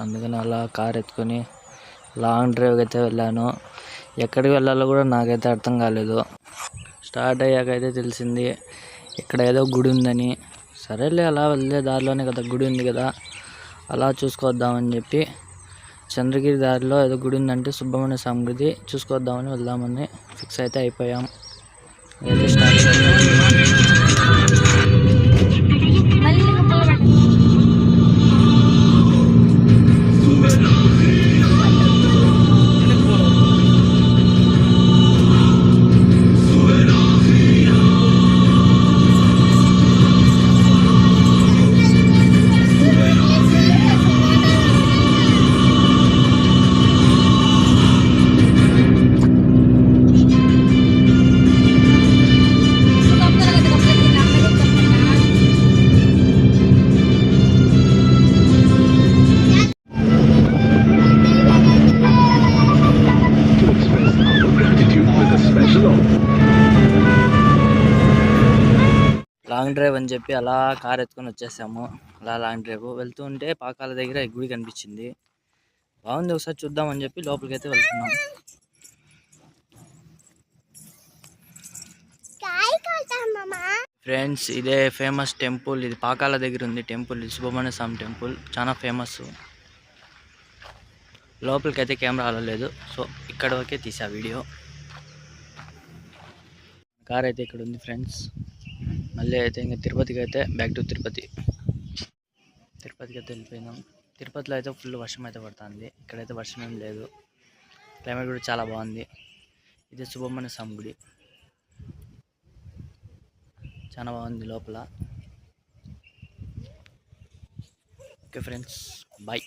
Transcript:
అందుకని అలా కార్ ఎత్తుకొని లాంగ్ డ్రైవ్కి అయితే వెళ్ళాను. ఎక్కడికి వెళ్ళాలో కూడా నాకైతే అర్థం కాలేదు. స్టార్ట్ అయ్యాక అయితే తెలిసింది ఇక్కడ ఏదో గుడి ఉందని. సరేలే అలా వెళ్ళే దారిలోనే కదా గుడి ఉంది కదా, అలా చూసుకొద్దామని చెప్పి చంద్రగిరి దారిలో ఏదో గుడి ఉందంటే సుబ్రహ్మణ్య స్వామి గుడి చూసుకొద్దామని వెళ్దామని ఫిక్స్ అయితే అయిపోయాం. అయితే స్టార్ట్ లాంగ్ డ్రైవ్ అని చెప్పి అలా కార్ ఎత్తుకొని వచ్చేసాము. అలా లాంగ్ డ్రైవ్ వెళ్తూ ఉంటే పాకాల దగ్గర గుడి కనిపించింది. బాగుంది, ఒకసారి చూద్దామని చెప్పి లోపలికి అయితే వెళ్తున్నాం. ఫ్రెండ్స్, ఇదే ఫేమస్ టెంపుల్. ఇది పాకాల దగ్గర ఉంది టెంపుల్. ఇది సుబ్రహ్మణ్య స్వామి టెంపుల్, చాలా ఫేమస్. లోపలికి అయితే కెమెరా అలలేదు, సో ఇక్కడ వరకే తీసా వీడియో. కార్ అయితే ఇక్కడ ఉంది ఫ్రెండ్స్. మళ్ళీ అయితే ఇంకా తిరుపతికి అయితే బ్యాక్ టు తిరుపతికి అయితే వెళ్ళిపోయినాం. తిరుపతిలో అయితే ఫుల్ వర్షం అయితే పడుతుంది. ఇక్కడైతే వర్షం ఏం లేదు. క్లైమేట్ కూడా చాలా బాగుంది. ఇది సుబ్రహ్మణ్య స్వామి గుడి, చాలా బాగుంది లోపల. Okay friends, bye.